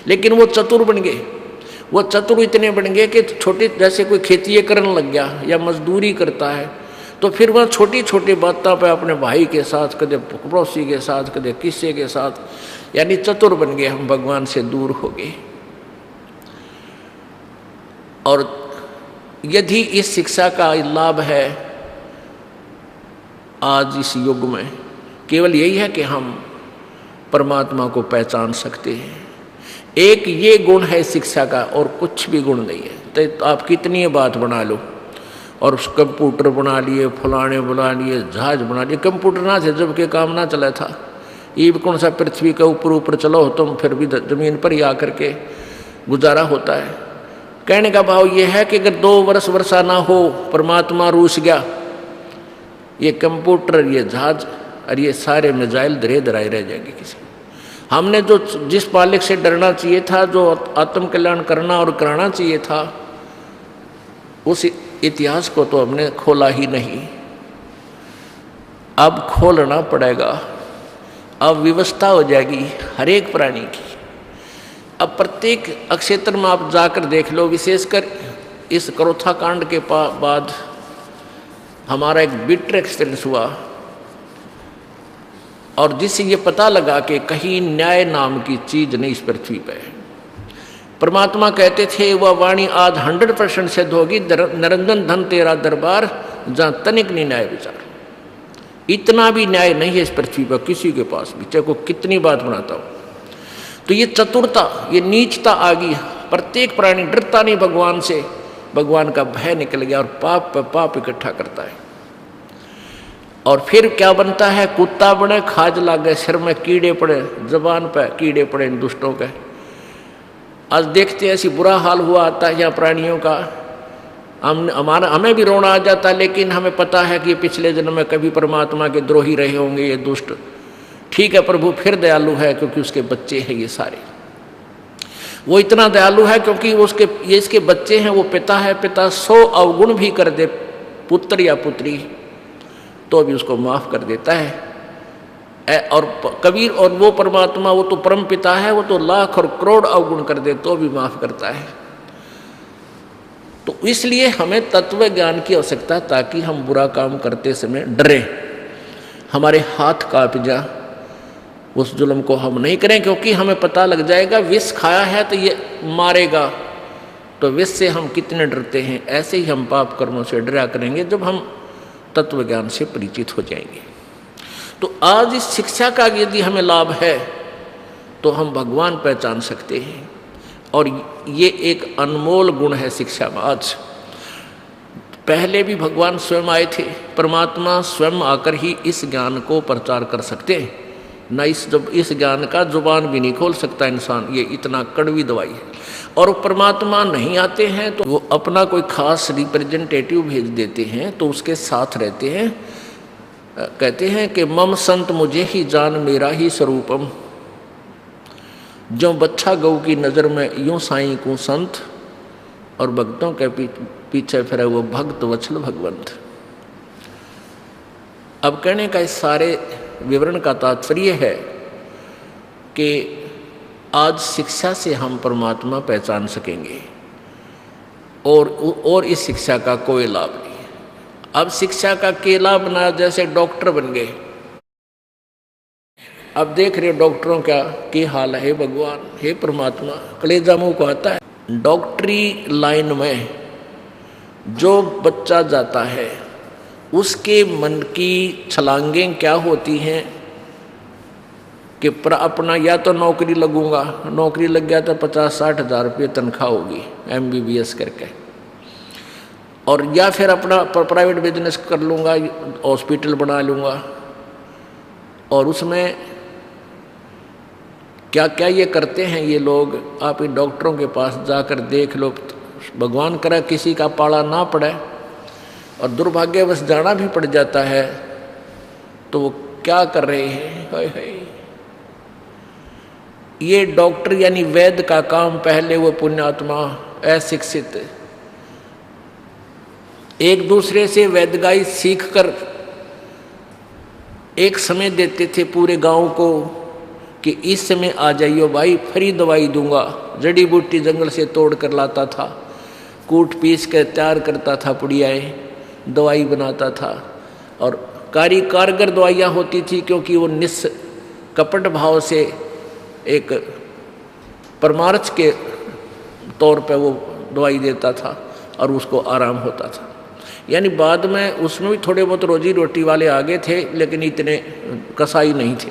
लेकिन वो चतुर बन गए। वो चतुर इतने बन गए कि छोटे, जैसे कोई खेती करने लग गया या मजदूरी करता है, तो फिर वह छोटी छोटी बातों पे अपने भाई के साथ, कदे पड़ोसी के साथ, कदे किसी के साथ, यानी चतुर बन गए, हम भगवान से दूर हो गए। और यदि इस शिक्षा का लाभ है आज इस युग में, केवल यही है कि हम परमात्मा को पहचान सकते हैं। एक ये गुण है शिक्षा का, और कुछ भी गुण नहीं है। तो आप कितनी बात बना लो, और कंप्यूटर बना लिए, फलाने बना लिए, जहाज बना लिए, कंप्यूटर ना थे जब के काम ना चला था। ये भी कौन सा पृथ्वी के ऊपर चलो तुम, फिर भी जमीन पर ही आकर के गुजारा होता है। कहने का भाव ये है कि अगर 2 वर्ष वर्षा ना हो, परमात्मा रूस गया, ये कंप्यूटर, ये जहाज और ये सारे मिसाइल धरे धराए रह जाएंगे। किसी हमने जो जिस मालिक से डरना चाहिए था, जो आत्म कल्याण करना और कराना चाहिए था, उस इतिहास को तो हमने खोला ही नहीं। अब खोलना पड़ेगा, अब व्यवस्था हो जाएगी हर एक प्राणी की। अब प्रत्येक क्षेत्र में आप जाकर देख लो, विशेषकर इस करोथा कांड के बाद हमारा एक बिटर एक्सपीरियंस हुआ, और जिससे ये पता लगा कि कहीं न्याय नाम की चीज नहीं इस पृथ्वी पे। परमात्मा कहते थे वह वाणी आज 100% सिद्ध होगी, निरंजन धन तेरा दरबार जहां तनिक नहीं न्याय विचार। इतना भी न्याय नहीं है इस पृथ्वी पर किसी के पास भी, चाहे को कितनी बात बनाता हो। तो ये चतुरता, ये नीचता आ गई। प्रत्येक प्राणी डरता नहीं भगवान से, भगवान का भय निकल गया और पाप पर पाप इकट्ठा करता है। और फिर क्या बनता है, कुत्ता बने, खाज लागे, सिर में कीड़े पड़े, जबान पे कीड़े पड़े इन दुष्टों के। आज देखते हैं ऐसी बुरा हाल हुआ आता है यहाँ प्राणियों का, हमें भी रोना आ जाता है, लेकिन हमें पता है कि पिछले जन्म में कभी परमात्मा के द्रोही रहे होंगे ये दुष्ट। ठीक है, प्रभु फिर दयालु है क्योंकि उसके बच्चे हैं ये सारे। वो इतना दयालु है क्योंकि ये इसके बच्चे हैं, वो पिता है। पिता 100 अवगुण भी कर दे पुत्र या पुत्री तो भी उसको माफ कर देता है। और कबीर और वो परमात्मा, वो तो परम पिता है, वो तो लाख और करोड़ अवगुण कर दे तो भी माफ करता है। तो इसलिए हमें तत्व ज्ञान की आवश्यकता है ताकि हम बुरा काम करते समय डरें, हमारे हाथ कांप जा, उस जुल्म को हम नहीं करें। क्योंकि हमें पता लग जाएगा विष खाया है तो ये मारेगा, तो विष से हम कितने डरते हैं। ऐसे ही हम पाप कर्मों से डरा करेंगे जब हम तत्व ज्ञान से परिचित हो जाएंगे। तो आज इस शिक्षा का यदि हमें लाभ है तो हम भगवान पहचान सकते हैं, और ये एक अनमोल गुण है शिक्षा में। आज पहले भी भगवान स्वयं आए थे, परमात्मा स्वयं आकर ही इस ज्ञान को प्रचार कर सकते हैं। न इस ज्ञान का जुबान भी नहीं खोल सकता इंसान, ये इतना कड़वी दवाई है। और परमात्मा नहीं आते हैं तो वो अपना कोई खास रिप्रेजेंटेटिव भेज देते हैं, तो उसके साथ रहते हैं। कहते हैं कि मम संत मुझे ही जान मेरा ही स्वरूपम, जो बच्चा गऊ की नज़र में यूं साईं को संत, और भक्तों के पीछे फिरे वो भक्त वत्सल भगवंत। अब कहने का इस सारे विवरण का तात्पर्य है कि आज शिक्षा से हम परमात्मा पहचान सकेंगे, और इस शिक्षा का कोई लाभ नहीं। अब शिक्षा का केला बना, जैसे डॉक्टर बन गए। अब देख रहे हो डॉक्टरों का क्या हाल है। भगवान, हे परमात्मा, कलेजा मुंह को आता है। डॉक्टरी लाइन में जो बच्चा जाता है उसके मन की छलांगें क्या होती हैं कि अपना या तो नौकरी लगूंगा, नौकरी लग गया तो 50-60 हज़ार रुपये तनख्वाह होगी MBBS करके, और या फिर अपना प्राइवेट बिजनेस कर लूँगा, हॉस्पिटल बना लूँगा। और उसमें क्या क्या ये करते हैं ये लोग, आप इन डॉक्टरों के पास जाकर देख लो। भगवान करे किसी का पाला ना पड़े, और दुर्भाग्यवश जाना भी पड़ जाता है, तो वो क्या कर रहे हैं। हाय हाय, ये डॉक्टर यानी वैद्य का काम, पहले वो पुण्यात्मा अशिक्षित एक दूसरे से वैद्यगाई सीखकर एक समय देते थे पूरे गांव को कि इस समय आ जाइयो भाई, फ्री दवाई दूंगा। जड़ी बूटी जंगल से तोड़ कर लाता था, कूट पीस कर तैयार करता था, पुड़ियाएँ दवाई बनाता था, और कारगर दवाइयाँ होती थी क्योंकि वो निष्कपट भाव से एक परमार्थ के तौर पे वो दवाई देता था और उसको आराम होता था। यानी बाद में उसमें भी थोड़े बहुत रोजी रोटी वाले आगे थे, लेकिन इतने कसाई नहीं थे।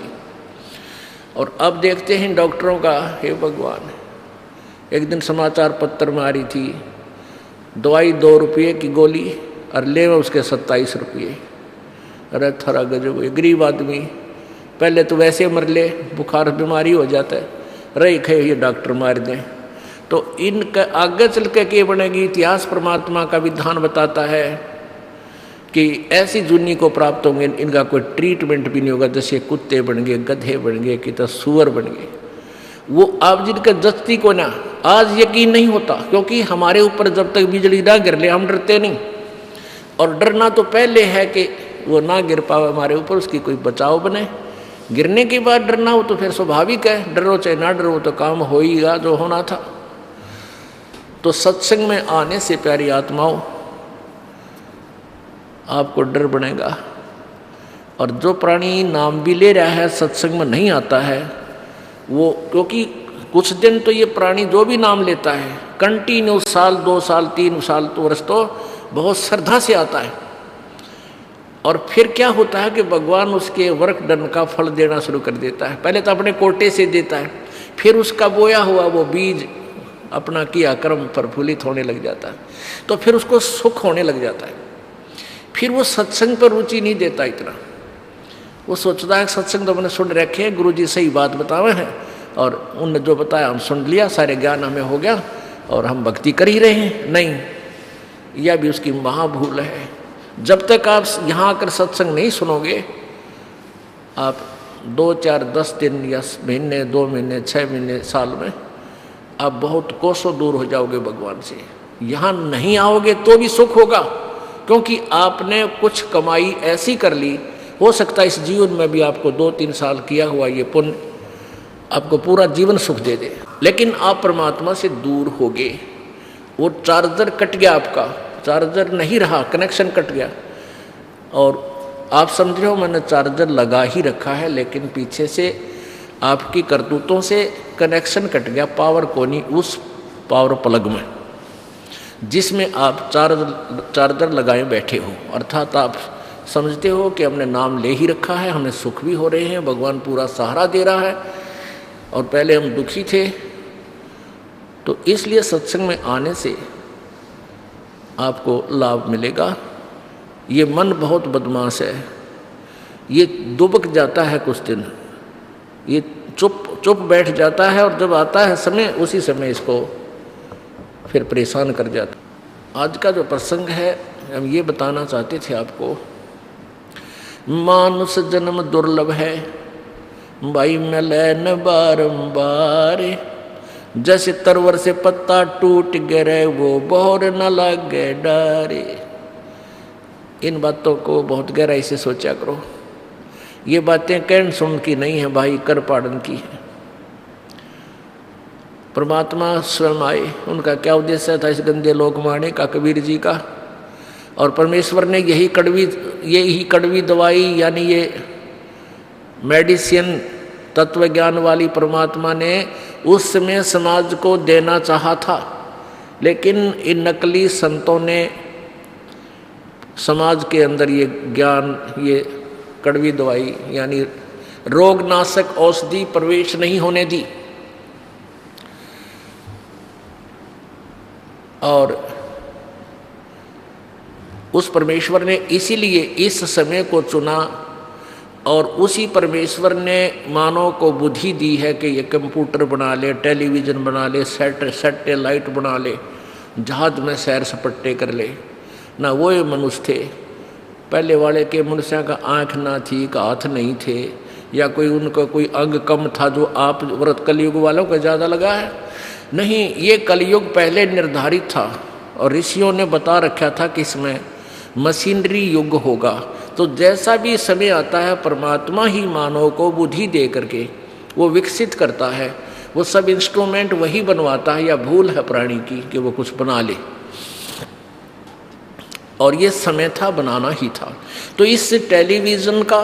और अब देखते हैं डॉक्टरों का, हे भगवान, एक दिन समाचार पत्र में आ रही थी, दवाई 2 रुपये की गोली और ले उसके 27 रुपये। अरे थरा गजब, गरीब आदमी, पहले तो वैसे मर ले, बुखार बीमारी हो जाता है, रही खे ये डॉक्टर मार दें। तो इनका आगे चल के क्या बनेगी। इतिहास परमात्मा का विधान बताता है कि ऐसी जुनी को प्राप्त होंगे, इनका कोई ट्रीटमेंट भी नहीं होगा। जैसे कुत्ते बन गए, गधे बन गए, कि तो सुअर बन गए। वो आप जिनका जस्ती को ना आज यकीन नहीं होता, क्योंकि हमारे ऊपर जब तक बिजली ना गिर ले हम डरते नहीं। और डरना तो पहले है कि वो ना गिर पावे हमारे ऊपर, उसकी कोई बचाव बने। गिरने के बाद डरना हो तो फिर स्वाभाविक है, डरो चाहे ना डरो तो काम होगा जो होना था। तो सत्संग में आने से प्यारी आत्माओं आपको डर बनेगा। और जो प्राणी नाम भी ले रहा है सत्संग में नहीं आता है वो, क्योंकि कुछ दिन तो ये प्राणी जो भी नाम लेता है कंटिन्यू साल 2 साल 3 साल तो वर्ष तो बहुत श्रद्धा से आता है, और फिर क्या होता है कि भगवान उसके वर्क डन का फल देना शुरू कर देता है। पहले तो अपने कोटे से देता है, फिर उसका बोया हुआ वो बीज अपना किया कर्म प्रफुल्लित होने लग जाता है, तो फिर उसको सुख होने लग जाता है। फिर वो सत्संग पर रुचि नहीं देता इतना, वो सोचता है सत्संग तो मैंने सुन रखे हैं, गुरु जी सही बात बतावे हैं और उनने जो बताया हम सुन लिया, सारे ज्ञान हमें हो गया और हम भक्ति कर ही रहे हैं। नहीं, यह भी उसकी महाभूल है। जब तक आप यहाँ आकर सत्संग नहीं सुनोगे, आप 2 4 10 दिन या महीने 2 महीने 6 महीने साल में आप बहुत कोसों दूर हो जाओगे भगवान से। यहाँ नहीं आओगे तो भी सुख होगा, क्योंकि आपने कुछ कमाई ऐसी कर ली, हो सकता है इस जीवन में भी आपको 2 3 साल किया हुआ ये पुण्य आपको पूरा जीवन सुख दे दे। लेकिन आप परमात्मा से दूर होगे, वो चार्जर कट गया, आपका चार्जर नहीं रहा, कनेक्शन कट गया, और आप समझ रहे हो मैंने चार्जर लगा ही रखा है, लेकिन पीछे से आपकी करतूतों से कनेक्शन कट गया पावर कोनी उस पावर प्लग में जिसमें आप चार्जर लगाए बैठे हो। अर्थात आप समझते हो कि हमने नाम ले ही रखा है, हमें सुख भी हो रहे हैं, भगवान पूरा सहारा दे रहा है, और पहले हम दुखी थे। तो इसलिए सत्संग में आने से आपको लाभ मिलेगा। ये मन बहुत बदमाश है, ये दुबक जाता है कुछ दिन, ये चुप बैठ जाता है, और जब आता है समय उसी समय इसको फिर परेशान कर जाता। आज का जो प्रसंग है हम ये बताना चाहते थे आपको, मानुष जन्म दुर्लभ है भाई मिले न बारंबार, जैसे तरवर से पत्ता टूट गिरे वो बोर न लगे डारे। इन बातों को बहुत गहराई से सोचा करो, ये बातें कहन सुन की नहीं है भाई, कर पाड़न की है। परमात्मा स्वयं आए, उनका क्या उद्देश्य था इस गंदे लोक में आने का, कबीर जी का, और परमेश्वर ने यही कड़वी दवाई यानी ये मेडिसिन तत्व ज्ञान वाली परमात्मा ने उस समय समाज को देना चाहा था, लेकिन इन नकली संतों ने समाज के अंदर ये ज्ञान, ये कड़वी दवाई यानी रोगनाशक औषधि प्रवेश नहीं होने दी। और उस परमेश्वर ने इसीलिए इस समय को चुना, और उसी परमेश्वर ने मानव को बुद्धि दी है कि ये कंप्यूटर बना ले, टेलीविज़न बना ले, सैटेलाइट बना ले, जहाज में सैर सपट्टे कर ले। ना वो मनुष्य थे पहले वाले के, मनुष्य का आँख ना थी, का हाथ नहीं थे, या कोई उनका कोई अंग कम था जो आप व्रत कलयुग वालों का ज़्यादा लगा है। नहीं, ये कलयुग पहले निर्धारित था और ऋषियों ने बता रखा था कि इसमें मशीनरी युग होगा। तो जैसा भी समय आता है परमात्मा ही मानव को बुद्धि दे करके वो विकसित करता है, वो सब इंस्ट्रूमेंट वही बनवाता है, या भूल है प्राणी की कि वो कुछ बना ले, और ये समय था बनाना ही था। तो इस टेलीविज़न का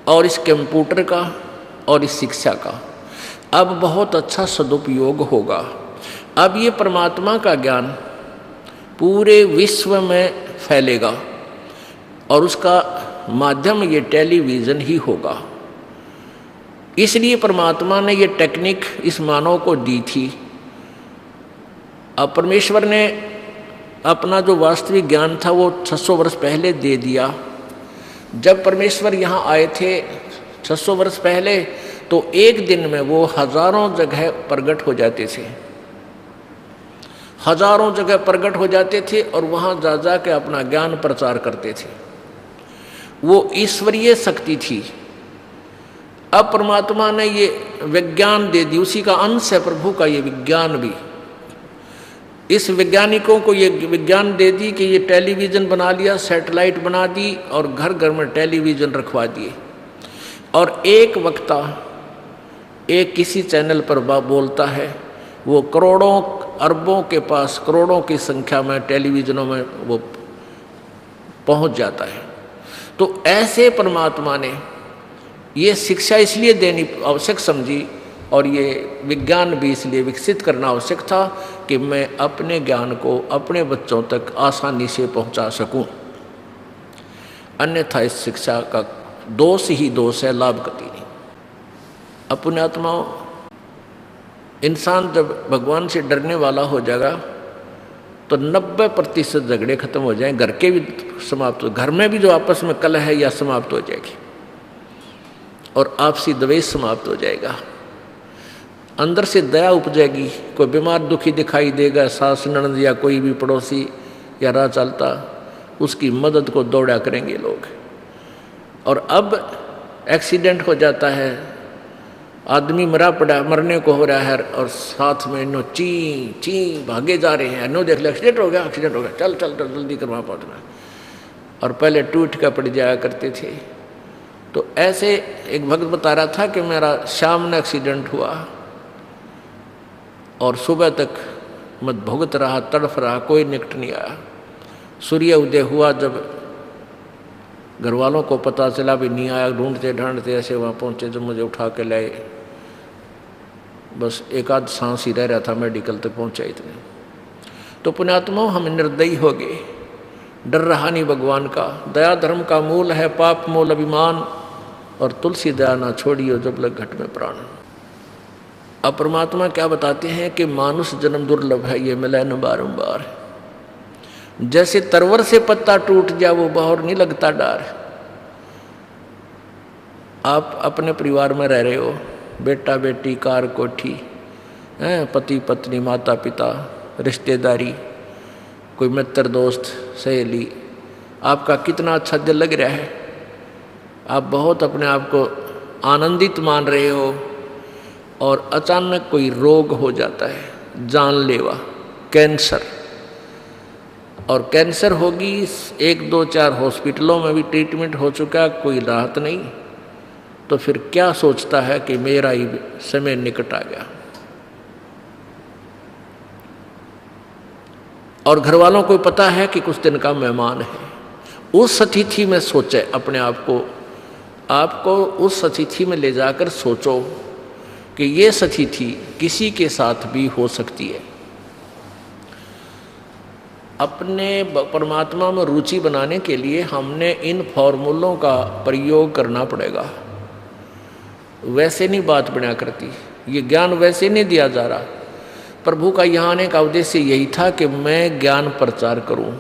और इस कंप्यूटर का और इस शिक्षा का अब बहुत अच्छा सदुपयोग होगा। अब ये परमात्मा का ज्ञान पूरे विश्व में फैलेगा और उसका माध्यम ये टेलीविज़न ही होगा। इसलिए परमात्मा ने ये टेक्निक इस मानव को दी थी। अब परमेश्वर ने अपना जो वास्तविक ज्ञान था वो 600 वर्ष पहले दे दिया। जब परमेश्वर यहाँ आए थे 600 वर्ष पहले, तो एक दिन में वो हजारों जगह प्रकट हो जाते थे, हजारों जगह प्रकट हो जाते थे और वहाँ जा के अपना ज्ञान प्रचार करते थे। वो ईश्वरीय शक्ति थी। अब परमात्मा ने ये विज्ञान दे दी, उसी का अंश है प्रभु का ये विज्ञान भी। इस वैज्ञानिकों को ये विज्ञान दे दी कि ये टेलीविज़न बना लिया, सैटेलाइट बना दी और घर घर में टेलीविज़न रखवा दिए। और एक वक्ता एक किसी चैनल पर बोलता है, वो करोड़ों अरबों के पास करोड़ों की संख्या में टेलीविजनों में वो पहुंच जाता है। तो ऐसे परमात्मा ने ये शिक्षा इसलिए देनी आवश्यक समझी और ये विज्ञान भी इसलिए विकसित करना आवश्यक था कि मैं अपने ज्ञान को अपने बच्चों तक आसानी से पहुंचा सकूं। अन्यथा इस शिक्षा का दोष ही दोष है, लाभ कति नहीं। अपने आत्माओं, इंसान जब भगवान से डरने वाला हो जाएगा तो 90% झगड़े खत्म हो जाएं, घर के भी समाप्त हो, घर में भी जो आपस में कलह है या समाप्त हो जाएगी और आपसी द्वेष समाप्त हो जाएगा। अंदर से दया उपजेगी। कोई बीमार दुखी दिखाई देगा, सास ननद या कोई भी पड़ोसी या राह चलता, उसकी मदद को दौड़ा करेंगे लोग। और अब एक्सीडेंट हो जाता है, आदमी मरा पड़ा, मरने को हो रहा है और साथ में नो ची ची भागे जा रहे हैं, नो देख ले एक्सीडेंट हो गया, एक्सीडेंट हो गया, चल चल चल जल्दी कर वहाँ पहुँचना। और पहले टूट कर पड़ जाया करते थे। तो ऐसे एक भक्त बता रहा था कि मेरा शाम में एक्सीडेंट हुआ और सुबह तक मैं भुगत रहा, तड़फ रहा, कोई निकट नहीं आया। सूर्य उदय हुआ, जब घर वालों को पता चला भी नहीं आया, ढूंढते ढांढते ऐसे वहाँ पहुँचे, जब मुझे उठा के लाए, बस एक आध सांस ही रह रहा था, मेडिकल तक पहुँचा इतने। तो पुण्यात्माओं, हम निर्दयी हो गए, डर रहा नहीं भगवान का। दया धर्म का मूल है, पाप मूल अभिमान, और तुलसी दया ना छोड़ियो जब लग घट में प्राण। अब परमात्मा क्या बताते हैं कि मानुष जन्म दुर्लभ है, ये मिले न बारंबार। जैसे तरवर से पत्ता टूट जाए वो बाहर नहीं लगता डार। आप अपने परिवार में रह रहे हो, बेटा बेटी, कार कोठी, पति पत्नी, माता पिता, रिश्तेदारी, कोई मित्र दोस्त सहेली, आपका कितना अच्छा दिल लग रहा है, आप बहुत अपने आप को आनंदित मान रहे हो, और अचानक कोई रोग हो जाता है, जानलेवा कैंसर। और कैंसर होगी, 1 2 4 हॉस्पिटलों में भी ट्रीटमेंट हो चुका, कोई राहत नहीं। तो फिर क्या सोचता है कि मेरा ही समय निकट आ गया। और घर वालों को पता है कि कुछ दिन का मेहमान है। उस अतिथि में सोचे अपने आप को, आपको उस अतिथि में ले जाकर सोचो कि ये अतिथि किसी के साथ भी हो सकती है। अपने परमात्मा में रुचि बनाने के लिए हमने इन फॉर्मूलों का प्रयोग करना पड़ेगा। वैसे नहीं बात बना करती, ये ज्ञान वैसे नहीं दिया जा रहा। प्रभु का यहाँ आने का उद्देश्य यही था कि मैं ज्ञान प्रचार करूं।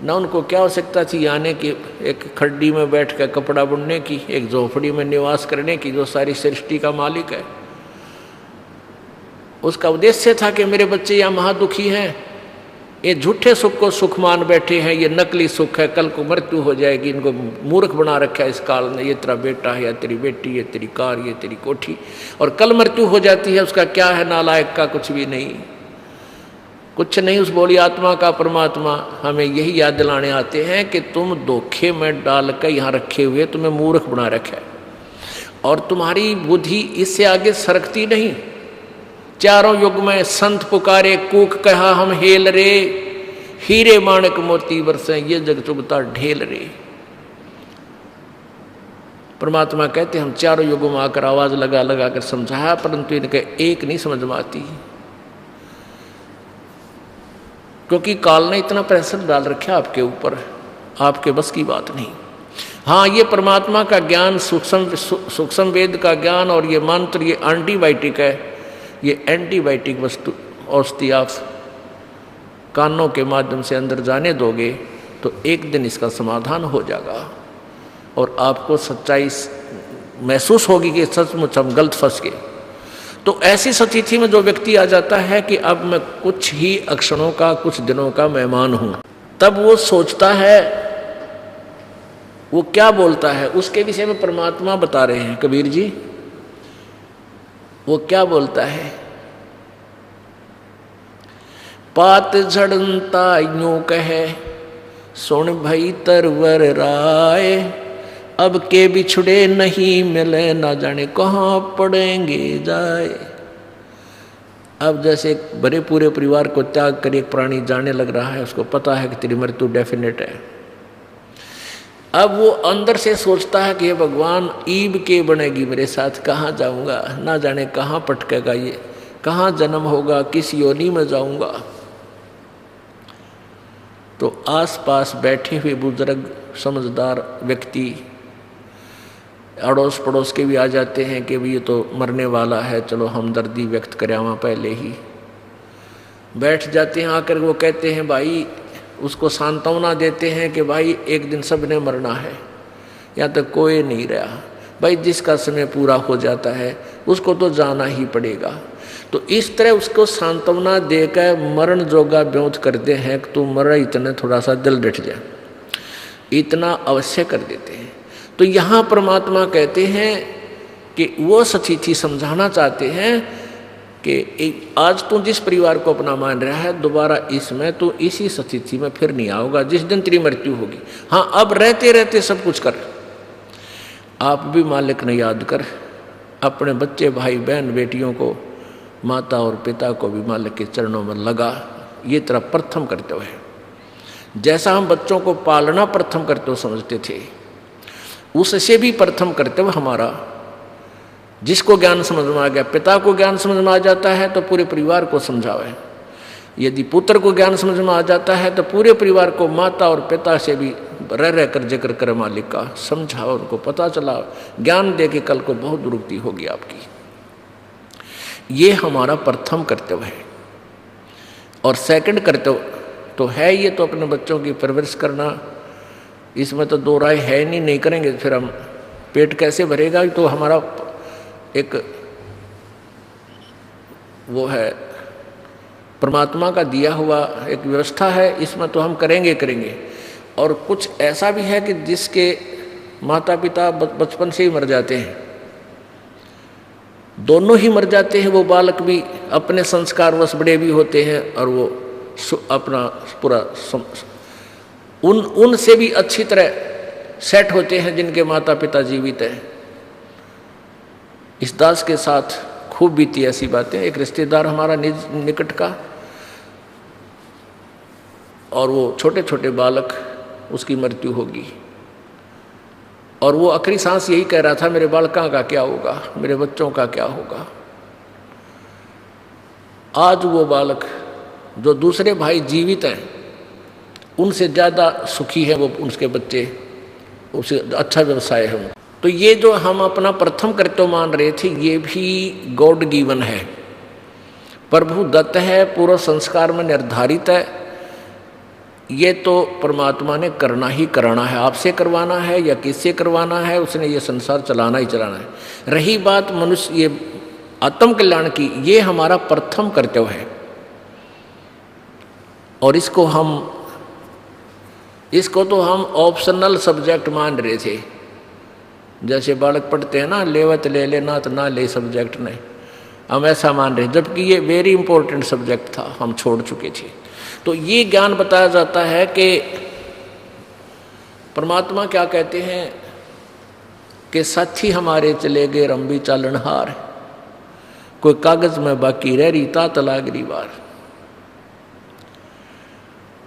ना उनको क्या आवश्यकता थी आने की, एक खड्डी में बैठ कर कपड़ा बुनने की, एक झोपड़ी में निवास करने की, जो सारी सृष्टि का मालिक है। उसका उद्देश्य था कि मेरे बच्चे यहाँ महादुखी हैं, ये झूठे सुख को सुख मान बैठे हैं, ये नकली सुख है, कल को मृत्यु हो जाएगी, इनको मूर्ख बना रखा है इस काल ने। ये तेरा बेटा है या तेरी बेटी, ये तेरी कार, ये तेरी कोठी, और कल मृत्यु हो जाती है, उसका क्या है, नालायक का कुछ भी नहीं, कुछ नहीं। उस बोली आत्मा का परमात्मा हमें यही याद दिलाने आते हैं कि तुम धोखे में डाल कर यहाँ रखे हुए, तुम्हें मूर्ख बना रखा है, और तुम्हारी बुद्धि इससे आगे सरकती नहीं। चारों युग में संत पुकारे, कूक कहा हम हेल रे, हीरे माणक मोती बरसे, ये जग चुगता ढेल रे। परमात्मा कहते हम चारों युगों में आकर आवाज लगा लगा कर समझाया, परंतु इनके एक नहीं समझ में आती, क्योंकि काल ने इतना प्रेशर डाल रखा आपके ऊपर, आपके बस की बात नहीं। हाँ, ये परमात्मा का ज्ञान, सूक्ष्म वेद का ज्ञान और ये मंत्र, ये एंटीबायोटिक है, ये एंटीबायोटिक वस्तु औषधि आप कानों के माध्यम से अंदर जाने दोगे तो एक दिन इसका समाधान हो जाएगा और आपको सच्चाई महसूस होगी कि सचमुच हम गलत फंस गए। तो ऐसी स्थिति में जो व्यक्ति आ जाता है कि अब मैं कुछ ही अक्षणों का, कुछ दिनों का मेहमान हूं, तब वो सोचता है, वो क्या बोलता है, उसके विषय में परमात्मा बता रहे हैं कबीर जी। वो क्या बोलता है, पात झड़नता यूं कहे, सुन भई तरवर राय, अब के बिछड़े नहीं मिले, ना जाने कहाँ पड़ेंगे जाए। अब जैसे बड़े पूरे परिवार को त्याग कर एक प्राणी जाने लग रहा है, उसको पता है कि तेरी मृत्यु डेफिनेट है। अब वो अंदर से सोचता है कि भगवान ईब के बनेगी मेरे साथ, कहाँ जाऊंगा, ना जाने कहाँ पटकेगा ये, कहाँ जन्म होगा, किस योनि में जाऊंगा। तो आसपास बैठे हुए बुजुर्ग समझदार व्यक्ति अड़ोस पड़ोस के भी आ जाते हैं कि भाई ये तो मरने वाला है, चलो हमदर्दी व्यक्त करें वहाँ, पहले ही बैठ जाते हैं। आकर वो कहते हैं भाई, उसको सांत्वना देते हैं कि भाई एक दिन सब ने मरना है, यहाँ तक कोई नहीं रहा भाई, जिसका समय पूरा हो जाता है उसको तो जाना ही पड़ेगा। तो इस तरह उसको सांत्वना देकर मरण जोगा ब्योत करते हैं कि तू मर, इतना थोड़ा सा दिल डट जाए, इतना अवश्य कर देते हैं। तो यहाँ परमात्मा कहते हैं कि वो सचीथी समझाना चाहते हैं कि आज तू जिस परिवार को अपना मान रहा है, दोबारा इसमें तू इसी स्थिति में फिर नहीं आओगा जिस दिन तेरी मृत्यु होगी। हाँ, अब रहते रहते सब कुछ कर, आप भी मालिक ने याद कर, अपने बच्चे भाई बहन बेटियों को, माता और पिता को भी मालिक के चरणों में लगा। ये तेरा प्रथम कर्तव्य है। जैसा हम बच्चों को पालना प्रथम कर्तव्य समझते थे, उससे भी प्रथम कर्तव्य हमारा, जिसको ज्ञान समझ में आ गया, पिता को ज्ञान समझ में आ जाता है तो पूरे परिवार को समझावे। यदि पुत्र को ज्ञान समझ में आ जाता है तो पूरे परिवार को, माता और पिता से भी रह रह कर जिक्र करे मालिक का, समझाओ, उनको पता चला, ज्ञान दे के कल को बहुत दुरुक्ति होगी आपकी। ये हमारा प्रथम कर्तव्य है। और सेकंड कर्तव्य तो है ये, तो अपने बच्चों की परवरिश करना, इसमें तो दो राय है नहीं करेंगे फिर हम पेट कैसे भरेगा। तो हमारा एक वो है, परमात्मा का दिया हुआ एक व्यवस्था है, इसमें तो हम करेंगे। और कुछ ऐसा भी है कि जिसके माता पिता बचपन से ही मर जाते हैं, दोनों ही मर जाते हैं, वो बालक भी अपने संस्कारवश बड़े भी होते हैं और वो अपना पूरा उनसे भी अच्छी तरह सेट होते हैं जिनके माता पिता जीवित हैं। इस दास के साथ खूब बीती ऐसी बातें। एक रिश्तेदार हमारा निकट का, और वो छोटे छोटे बालक, उसकी मृत्यु होगी, और वो आखिरी सांस यही कह रहा था, मेरे बालकों का क्या होगा, मेरे बच्चों का क्या होगा। आज वो बालक जो दूसरे भाई जीवित हैं उनसे ज़्यादा सुखी है वो, उसके बच्चे, उसे अच्छा व्यवसाय है। तो ये जो हम अपना प्रथम कर्तव्य मान रहे थे, ये भी गॉड गिवन है, प्रभु दत्त है, पूर्व संस्कार में निर्धारित है। ये तो परमात्मा ने करना ही कराना है, आपसे करवाना है या किससे करवाना है, उसने ये संसार चलाना ही चलाना है। रही बात मनुष्य ये आत्म कल्याण की, ये हमारा प्रथम कर्तव्य है। और इसको तो हम ऑप्शनल सब्जेक्ट मान रहे थे। जैसे बालक पढ़ते हैं ना, लेवत ले ले ना तो ना ले सब्जेक्ट नहीं, हम ऐसा मान रहे, जबकि ये वेरी इंपॉर्टेंट सब्जेक्ट था, हम छोड़ चुके थे। तो ये ज्ञान बताया जाता है कि परमात्मा क्या कहते हैं कि साथी हमारे चले गए रंबी चालनहार, कोई कागज में बाकी रह रही तात लागरी बार।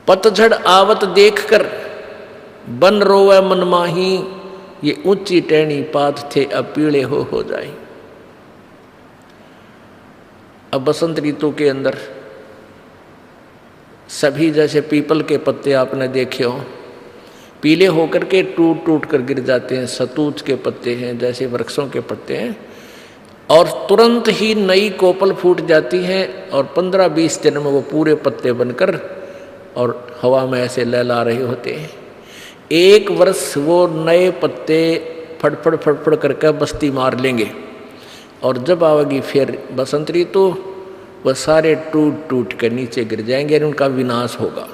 पतझड़ आवत देखकर बन रोवे मनमाही, ये ऊंची टहनी पात थे अब पीले हो जाए। अब बसंत ऋतु के अंदर सभी जैसे पीपल के पत्ते आपने देखे हो, पीले होकर के टूट टूट कर गिर जाते हैं, सतूत के पत्ते हैं जैसे वृक्षों के पत्ते हैं, और तुरंत ही नई कोपल फूट जाती है और 15-20 दिन में वो पूरे पत्ते बनकर और हवा में ऐसे लहला रहे होते हैं। एक वर्ष वो नए पत्ते फड़फड़ फड़फड़ करके बस्ती मार लेंगे, और जब आवेगी फिर बसंत ऋतु, वह सारे टूट टूट कर नीचे गिर जाएंगे और उनका विनाश होगा।